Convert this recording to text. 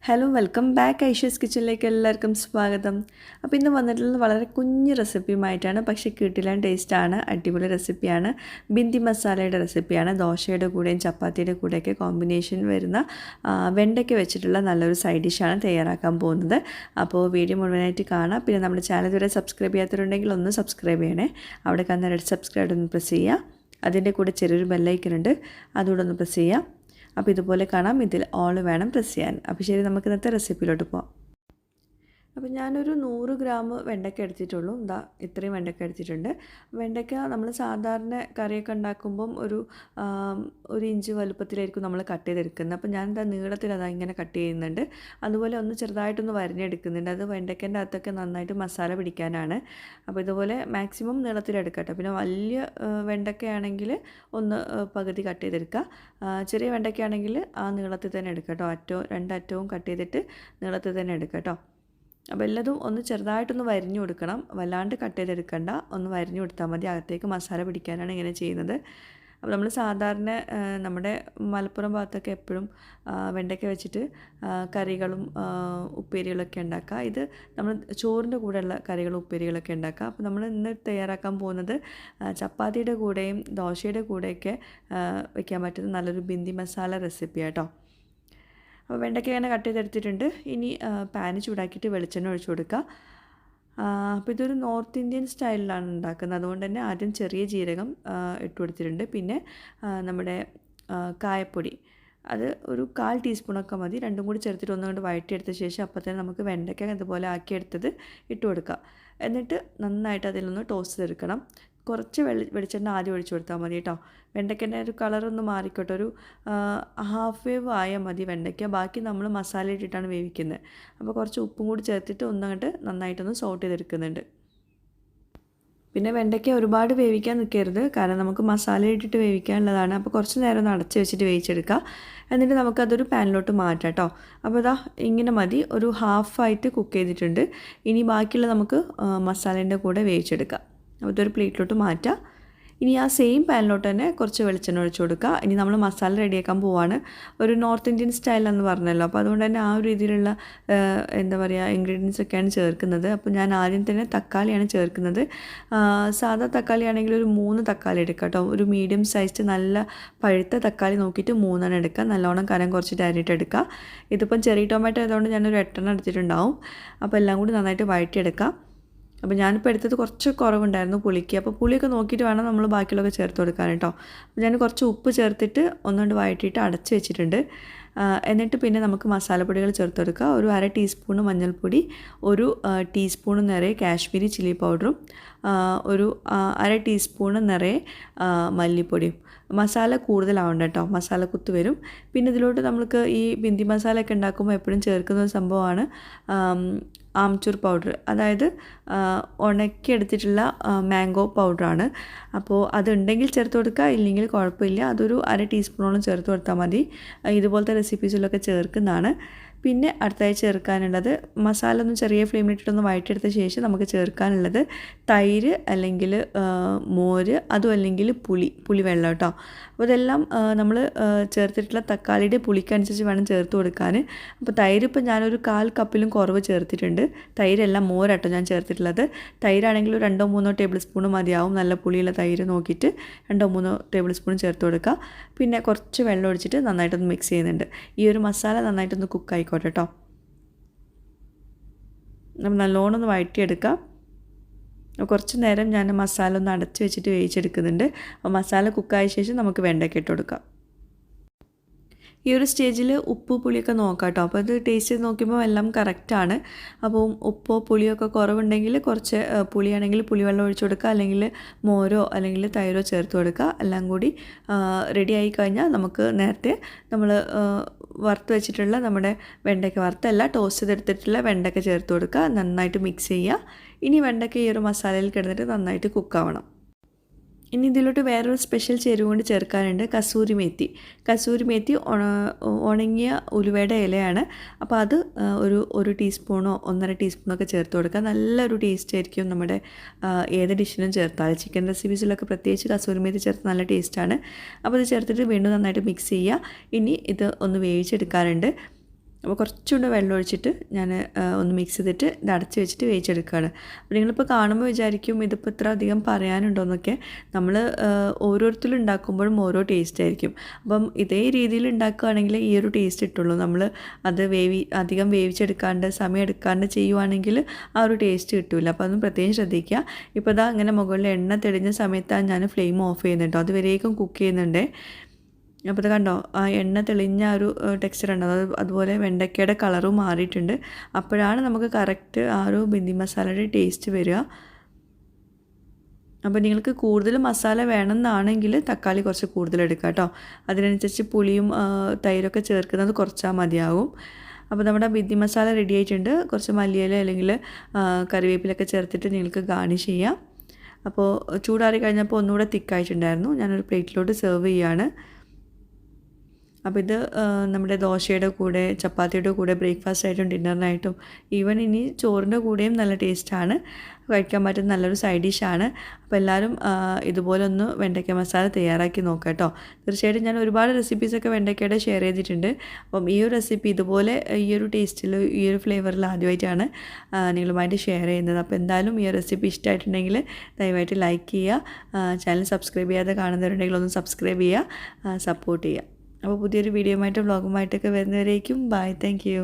Hello welcome back Aisha's കിച്ചണിലേക്ക് എല്ലാവർക്കും സ്വാഗതം. അപ്പോൾ ഇന്ന് വന്നിട്ടുള്ളത് വളരെ കുഞ്ഞു റെസിപ്പിയുമായിട്ടാണ്. പക്ഷേ കിടിലൻ ടേസ്റ്റാണ്, അടിപൊളി റെസിപ്പിയാണ്. ബിന്ദി മസാലയുടെ റെസിപ്പിയാണ്. ദോശയുടെ കൂടെയും ചപ്പാത്തിയുടെ കൂടെയൊക്കെ കോമ്പിനേഷൻ വരുന്ന വെണ്ടയ്ക്ക വെച്ചിട്ടുള്ള നല്ലൊരു സൈഡ് ഡിഷാണ് തയ്യാറാക്കാൻ പോകുന്നത്. അപ്പോൾ വീഡിയോ മുഴുവനായിട്ട് കാണാം. പിന്നെ നമ്മുടെ ചാനൽ ഇതുവരെ സബ്സ്ക്രൈബ് ചെയ്യാത്തവരുണ്ടെങ്കിൽ ഒന്ന് സബ്സ്ക്രൈബ് ചെയ്യണേ. അവിടെ കാണുന്ന റെഡ് സബ്സ്ക്രൈബ് ഒന്ന് പ്രസ് ചെയ്യുക. അതിൻ്റെ കൂടെ ചെറിയൊരു ബെല്ലൈക്കൺ ഉണ്ട്, അതുകൂടെ ഒന്ന് പ്രസ് ചെയ്യുക. അപ്പോൾ ഇതുപോലെ കാണാം, ഇതിൽ ഓൾ വേണം പ്രസ് ചെയ്യാൻ. അപ്പോൾ ശരി, നമുക്ക് ഇന്നത്തെ റെസിപ്പിയിലോട്ട് പോകാം. അപ്പോൾ ഞാനൊരു 100 ഗ്രാം വെണ്ടയ്ക്ക എടുത്തിട്ടുള്ളൂ. ഇത്രയും വെണ്ടയ്ക്ക എടുത്തിട്ടുണ്ട്. വെണ്ടയ്ക്ക നമ്മൾ സാധാരണ കറിയൊക്കെ ഉണ്ടാക്കുമ്പം ഒരു ഇഞ്ച് വലുപ്പത്തിലായിരിക്കും നമ്മൾ കട്ട് ചെയ്തെടുക്കുന്നത്. അപ്പോൾ ഞാൻ നീളത്തിൽ ഇങ്ങനെ കട്ട് ചെയ്യുന്നുണ്ട്. അതുപോലെ ഒന്ന് ചെറുതായിട്ടൊന്ന് വരഞ്ഞെടുക്കുന്നുണ്ട്. അത് വെണ്ടയ്ക്കൻ്റെ അകത്തൊക്കെ നന്നായിട്ട് മസാല പിടിക്കാനാണ്. അപ്പോൾ ഇതുപോലെ മാക്സിമം നീളത്തിലെടുക്കട്ടെ. പിന്നെ വലിയ വെണ്ടയ്ക്കയാണെങ്കിൽ ഒന്ന് പകുതി കട്ട് ചെയ്തെടുക്കുക. ചെറിയ വെണ്ടയ്ക്കയാണെങ്കിൽ ആ നീളത്തിൽ തന്നെ എടുക്കുക കേട്ടോ. രണ്ടറ്റവും കട്ട് ചെയ്തിട്ട് നീളത്തിൽ തന്നെ എടുക്കുക കേട്ടോ. അപ്പോൾ എല്ലാതും ഒന്ന് ചെറുതായിട്ടൊന്ന് വരിഞ്ഞു കൊടുക്കണം. വല്ലാണ്ട് കട്ട് ചെയ്തെടുക്കണ്ട, ഒന്ന് വരിഞ്ഞു കൊടുത്താൽ മതി. അകത്തേക്ക് മസാല പിടിക്കാനാണ് ഇങ്ങനെ ചെയ്യുന്നത്. അപ്പോൾ നമ്മൾ സാധാരണ നമ്മുടെ മലപ്പുറം ഭാഗത്തൊക്കെ എപ്പോഴും വെണ്ടയ്ക്ക വെച്ചിട്ട് കറികളും ഉപ്പേരികളൊക്കെ ഉണ്ടാക്കുക. ഇത് നമ്മൾ ചോറിൻ്റെ കൂടെയുള്ള കറികളും ഉപ്പേരികളൊക്കെ ഉണ്ടാക്കുക. അപ്പോൾ നമ്മൾ ഇന്ന് തയ്യാറാക്കാൻ പോകുന്നത് ചപ്പാത്തിയുടെ കൂടെയും ദോശയുടെ കൂടെയൊക്കെ വയ്ക്കാൻ പറ്റുന്ന നല്ലൊരു ബിന്ദി മസാല റെസിപ്പിയാണ് കേട്ടോ. അപ്പോൾ വെണ്ടയ്ക്ക ഇങ്ങനെ കട്ട് ചെയ്തെടുത്തിട്ടുണ്ട്. ഇനി പാന് ചൂടാക്കിയിട്ട് വെളിച്ചെണ്ണ ഒഴിച്ചു കൊടുക്കുക. അപ്പോൾ ഇതൊരു നോർത്ത് ഇന്ത്യൻ സ്റ്റൈലിലാണ് ഉണ്ടാക്കുന്നത്. അതുകൊണ്ട് തന്നെ ആദ്യം ചെറിയ ജീരകം ഇട്ട് കൊടുത്തിട്ടുണ്ട്. പിന്നെ നമ്മുടെ കായപ്പൊടി, അത് ഒരു 1/4 ടീസ്പൂണൊക്കെ മതി. രണ്ടും കൂടി ചേർത്തിട്ട് ഒന്നുകൊണ്ട് വഴറ്റിയെടുത്ത ശേഷം അപ്പോൾ തന്നെ നമുക്ക് വെണ്ടയ്ക്ക ഇതുപോലെ ആക്കിയെടുത്തത് ഇട്ട് കൊടുക്കുക. എന്നിട്ട് നന്നായിട്ട് അതിലൊന്ന് ടോസ്റ്റ് ചെയ്തെടുക്കണം. കുറച്ച് വെളിച്ചെണ്ണ ആദ്യം ഒഴിച്ചു കൊടുത്താൽ മതി കേട്ടോ. വെണ്ടയ്ക്കൻ്റെ ഒരു കളറൊന്ന് മാറിക്കോട്ടെ. ഒരു ഹാഫ് വേവ് ആയാൽ മതി വെണ്ടയ്ക്ക. ബാക്കി നമ്മൾ മസാല ഇട്ടിട്ടാണ് വേവിക്കുന്നത്. അപ്പോൾ കുറച്ച് ഉപ്പും കൂടി ചേർത്തിട്ട് ഒന്നങ്ങോട്ട് നന്നായിട്ടൊന്ന് സോട്ട് ചെയ്തെടുക്കുന്നുണ്ട്. പിന്നെ വെണ്ടയ്ക്ക ഒരുപാട് വേവിക്കാൻ നിൽക്കരുത്, കാരണം നമുക്ക് മസാല ഇട്ടിട്ട് വേവിക്കാനുള്ളതാണ്. അപ്പോൾ കുറച്ച് നേരം ഒന്ന് അടച്ച് വെച്ചിട്ട് വേവിച്ചെടുക്കുക. എന്നിട്ട് നമുക്കതൊരു പാനിലോട്ട് മാറ്റാം കേട്ടോ. അപ്പോൾ ഇങ്ങനെ മതി. ഒരു ഹാഫായിട്ട് കുക്ക് ചെയ്തിട്ടുണ്ട്. ഇനി ബാക്കിയുള്ള നമുക്ക് മസാലേൻ്റെ കൂടെ വേവിച്ചെടുക്കാം. അപ്പോൾ ഇതൊരു പ്ലേറ്റിലോട്ട് മാറ്റാം. ഇനി ആ സെയിം പാനിലോട്ട് തന്നെ കുറച്ച് വെളിച്ചെണ്ണ ഒഴിച്ചു കൊടുക്കുക. ഇനി നമ്മൾ മസാല റെഡിയാക്കാൻ പോവാണ്. ഒരു നോർത്ത് ഇന്ത്യൻ സ്റ്റൈലാണെന്ന് പറഞ്ഞല്ലോ. അപ്പോൾ അതുകൊണ്ട് തന്നെ ആ ഒരു രീതിയിലുള്ള ഇൻഗ്രീഡിയൻസ് ഒക്കെയാണ് ചേർക്കുന്നത്. അപ്പോൾ ഞാൻ ആദ്യം തന്നെ തക്കാളിയാണ് ചേർക്കുന്നത്. സാധാ തക്കാളി ആണെങ്കിൽ ഒരു 3 തക്കാളി എടുക്കുക കേട്ടോ. ഒരു മീഡിയം സൈസ് നല്ല പഴുത്ത തക്കാളി നോക്കിയിട്ട് 3 എടുക്കുക. നല്ലോണം കനം കുറച്ചിട്ട് അരിയിട്ട് എടുക്കുക. ഇതിപ്പം ചെറിയ ടൊമാറ്റോ ആയതുകൊണ്ട് ഞാനൊരു 8 എടുത്തിട്ടുണ്ടാവും. അപ്പോൾ എല്ലാം കൂടി നന്നായിട്ട് വഴറ്റിയെടുക്കാം. അപ്പോൾ ഞാനിപ്പോൾ എടുത്തത് കുറച്ച് കുറവുണ്ടായിരുന്നു പുളിക്ക്. അപ്പോൾ പുളിയൊക്കെ നോക്കിയിട്ട് വേണം നമ്മൾ ബാക്കിയുള്ളതൊക്കെ ചേർത്ത് കൊടുക്കാൻ കേട്ടോ. അപ്പോൾ ഞാൻ കുറച്ച് ഉപ്പ് ചേർത്തിട്ട് ഒന്നുകൊണ്ട് വഴറ്റിയിട്ട് അടച്ച് വെച്ചിട്ടുണ്ട്. എന്നിട്ട് പിന്നെ നമുക്ക് മസാലപ്പൊടികൾ ചേർത്ത് കൊടുക്കുക. ഒരു 1/2 ടീസ്പൂണ് മഞ്ഞൾപ്പൊടി, ഒരു ടീസ്പൂണ് നിറയെ കാശ്മീരി ചില്ലി പൗഡറും, ഒരു 1/2 ടീസ്പൂണ് നിറയെ മല്ലിപ്പൊടിയും. മസാല കൂടുതലാവണ്ട കേട്ടോ, മസാല കുത്ത് വരും. പിന്നെ ഇതിലോട്ട് നമുക്ക് ഈ ബിന്ദി മസാല ഒക്കെ ഉണ്ടാക്കുമ്പോൾ എപ്പോഴും ചേർക്കുന്ന ഒരു സംഭവമാണ് ആംചൂർ പൗഡർ. അതായത് ഉണക്കിയെടുത്തിട്ടുള്ള മാംഗോ പൗഡറാണ്. അപ്പോൾ അതുണ്ടെങ്കിൽ ചേർത്ത് കൊടുക്കുക, ഇല്ലെങ്കിൽ കുഴപ്പമില്ല. അതൊരു 1/2 ടീസ്പൂണോളം ചേർത്ത് കൊടുത്താൽ മതി. ഇതുപോലത്തെ റെസിപ്പീസിലൊക്കെ ചേർക്കുന്നതാണ്. പിന്നെ അടുത്തായി ചേർക്കാനുള്ളത്, മസാല ഒന്ന് ചെറിയ ഫ്ലെയിമിലിട്ടിട്ടൊന്ന് വഴറ്റിയെടുത്ത ശേഷം നമുക്ക് ചേർക്കാനുള്ളത് തൈര് അല്ലെങ്കിൽ മോര്, അതും അല്ലെങ്കിൽ പുളിവെള്ളം കേട്ടോ. അപ്പോൾ ഇതെല്ലാം നമ്മൾ ചേർത്തിട്ടുള്ള തക്കാളിയുടെ പുളിക്കനുസരിച്ച് വേണം ചേർത്ത് കൊടുക്കാൻ. അപ്പോൾ തൈര് ഇപ്പോൾ ഞാനൊരു 1/4 കപ്പിലും കുറവ് ചേർത്തിട്ടുണ്ട്. തൈരെല്ലാം മോരാട്ടോ ഞാൻ ചേർത്തിട്ടുള്ളത്. തൈരാണെങ്കിൽ 2-3 ടേബിൾ സ്പൂൺ മതിയാവും. നല്ല പുളിയുള്ള തൈര് നോക്കിയിട്ട് 2-3 ടേബിൾ സ്പൂൺ ചേർത്ത് കൊടുക്കുക. പിന്നെ കുറച്ച് വെള്ളം ഒഴിച്ചിട്ട് നന്നായിട്ടൊന്ന് മിക്സ് ചെയ്യുന്നുണ്ട്. ഈ ഒരു മസാല നന്നായിട്ടൊന്ന് കുക്ക് ആയിക്കോട്ടെ കേട്ടോ. നമ്മൾ നല്ലോണം ഒന്ന് വഴറ്റിയെടുക്കാം. കുറച്ച് നേരം ഞാൻ മസാല ഒന്ന് അടച്ച് വെച്ചിട്ട് വേവിച്ചെടുക്കുന്നുണ്ട്. അപ്പോൾ മസാല കുക്കായ ശേഷം നമുക്ക് വെണ്ടയ്ക്ക ഇട്ട് കൊടുക്കാം. ഈ ഒരു സ്റ്റേജിൽ ഉപ്പ് പുളിയൊക്കെ നോക്കാം കേട്ടോ. അപ്പോൾ അത് ടേസ്റ്റ് ചെയ്ത് നോക്കുമ്പോൾ എല്ലാം കറക്റ്റാണ്. അപ്പോൾ ഉപ്പോ പുളിയൊക്കെ കുറവുണ്ടെങ്കിൽ കുറച്ച് പുളിയാണെങ്കിൽ പുളിവെള്ളം ഒഴിച്ചു കൊടുക്കുക, അല്ലെങ്കിൽ മോരോ അല്ലെങ്കിൽ തൈരോ ചേർത്ത് കൊടുക്കുക. എല്ലാം കൂടി റെഡി ആയി കഴിഞ്ഞാൽ നമുക്ക് നേരത്തെ നമ്മൾ വറുത്ത് വെച്ചിട്ടുള്ള നമ്മുടെ വെണ്ടയ്ക്ക, വറുത്തല്ല ടോസ്റ്റ് ചെയ്തെടുത്തിട്ടുള്ള വെണ്ടയ്ക്ക ചേർത്ത് കൊടുക്കുക. നന്നായിട്ട് മിക്സ് ചെയ്യുക. ഇനി വെണ്ടയ്ക്ക ഈ ഒരു മസാലയിൽ കിടന്നിട്ട് നന്നായിട്ട് കുക്കാവണം. ഇനി ഇതിലോട്ട് വേറൊരു സ്പെഷ്യൽ ചേരുവ കൊണ്ട് ചേർക്കാനുണ്ട്, കസൂരി മേത്തി. ഉണങ്ങിയ ഉലുവയുടെ ഇലയാണ്. അപ്പോൾ അത് ഒരു ടീസ്പൂണോ 1.5 ടീസ്പൂണൊക്കെ ചേർത്ത് കൊടുക്കുക. നല്ലൊരു ടേസ്റ്റ് ആയിരിക്കും നമ്മുടെ ഏത് ഡിഷിനും ചേർത്താൽ. ചിക്കൻ റെസിപ്പീസിലൊക്കെ പ്രത്യേകിച്ച് കസൂരി മേത്തി ചേർത്ത് നല്ല ടേസ്റ്റാണ്. അപ്പോൾ ഇത് ചേർത്തിട്ട് വീണ്ടും നന്നായിട്ട് മിക്സ് ചെയ്യുക. ഇനി ഇത് ഒന്ന് വേവിച്ചെടുക്കാനുണ്ട്. അപ്പോൾ കുറച്ചുകൂടെ വെള്ളം ഒഴിച്ചിട്ട് ഞാൻ ഒന്ന് മിക്സ് ചെയ്തിട്ട് ഇത് അടച്ച് വെച്ചിട്ട് വേവിച്ചെടുക്കുകയാണ്. അപ്പോൾ നിങ്ങളിപ്പോൾ കാണുമ്പോൾ വിചാരിക്കും ഇതിപ്പോൾ ഇത്ര അധികം പറയാനുണ്ടോയെന്നൊക്കെ. നമ്മൾ ഓരോരുത്തരും ഉണ്ടാക്കുമ്പോഴും ഓരോ ടേസ്റ്റ് ആയിരിക്കും. അപ്പം ഇതേ രീതിയിൽ ഉണ്ടാക്കുകയാണെങ്കിൽ ഈ ഒരു ടേസ്റ്റ് കിട്ടുള്ളൂ. നമ്മൾ അത് അധികം വേവിച്ചെടുക്കാണ്ട് സമയം എടുക്കാണ്ട് ചെയ്യുവാണെങ്കിൽ ആ ഒരു ടേസ്റ്റ് കിട്ടില്ല. അപ്പോൾ അതൊന്നും പ്രത്യേകം ശ്രദ്ധിക്കുക. ഇപ്പോൾ ഇതാ അങ്ങനെ മുകളിൽ എണ്ണ തെളിഞ്ഞ സമയത്താണ് ഞാൻ ഫ്ലെയിം ഓഫ് ചെയ്യുന്നുണ്ടോ, അതുവരേക്കും കുക്ക് ചെയ്യുന്നുണ്ട്. അപ്പോൾ ഇത് കണ്ടോ, ആ എണ്ണ തെളിഞ്ഞ ഒരു ടെക്സ്ചർ ഉണ്ടോ, അതുപോലെ വെണ്ടയ്ക്കയുടെ കളറും മാറിയിട്ടുണ്ട്. അപ്പോഴാണ് നമുക്ക് കറക്റ്റ് ആ ഒരു ബിന്ദി മസാലയുടെ ടേസ്റ്റ് വരിക. അപ്പോൾ നിങ്ങൾക്ക് കൂടുതൽ മസാല വേണമെന്നാണെങ്കിൽ തക്കാളി കുറച്ച് കൂടുതൽ എടുക്കുക കേട്ടോ. അതിനനുസരിച്ച് പുളിയും തൈരൊക്കെ ചേർക്കുന്നത് കുറച്ചാൽ മതിയാകും. അപ്പോൾ നമ്മുടെ ബിന്ദി മസാല റെഡി ആയിട്ടുണ്ട്. കുറച്ച് മല്ലിയില അല്ലെങ്കിൽ കറിവേപ്പിലൊക്കെ ചേർത്തിട്ട് നിങ്ങൾക്ക് ഗാർണിഷ് ചെയ്യാം. അപ്പോൾ ചൂടാറി കഴിഞ്ഞപ്പോൾ ഒന്നുകൂടെ തിക്കായിട്ടുണ്ടായിരുന്നു. ഞാനൊരു പ്ലേറ്റിലോട്ട് സെർവ് ചെയ്യുകയാണ്. അപ്പോൾ ഇത് നമ്മുടെ ദോശയുടെ കൂടെ, ചപ്പാത്തിയുടെ കൂടെ, ബ്രേക്ക്ഫാസ്റ്റ് ആയിട്ടും ഡിന്നറിനായിട്ടും ഈവൻ ഇനി ചോറിൻ്റെ കൂടെയും നല്ല ടേസ്റ്റാണ്, കഴിക്കാൻ പറ്റുന്ന നല്ലൊരു സൈഡ് ഡിഷാണ്. അപ്പോൾ എല്ലാവരും ഇതുപോലെ ഒന്ന് വെണ്ടയ്ക്ക മസാല തയ്യാറാക്കി നോക്കാം കേട്ടോ. തീർച്ചയായിട്ടും ഞാൻ ഒരുപാട് റെസിപ്പീസൊക്കെ വെണ്ടയ്ക്കയുടെ ഷെയർ ചെയ്തിട്ടുണ്ട്. അപ്പം ഈ ഒരു റെസിപ്പി ഇതുപോലെ ഈ ഒരു ടേസ്റ്റിൽ, ഈ ഒരു ഫ്ലേവറിൽ ആദ്യമായിട്ടാണ് നിങ്ങളുമായിട്ട് ഷെയർ ചെയ്യുന്നത്. അപ്പോൾ എന്തായാലും ഈ റെസിപ്പി ഇഷ്ടമായിട്ടുണ്ടെങ്കിൽ ദയവായിട്ട് ലൈക്ക് ചെയ്യുക. ചാനൽ സബ്സ്ക്രൈബ് ചെയ്യാതെ കാണുന്നവരുണ്ടെങ്കിൽ ഒന്ന് സബ്സ്ക്രൈബ് ചെയ്യുക, സപ്പോർട്ട് ചെയ്യുക. അപ്പോൾ പുതിയൊരു വീഡിയോയുമായിട്ട് വ്ളോഗുമായിട്ടൊക്കെ വരുന്നവരേക്കും ബൈ. Thank you.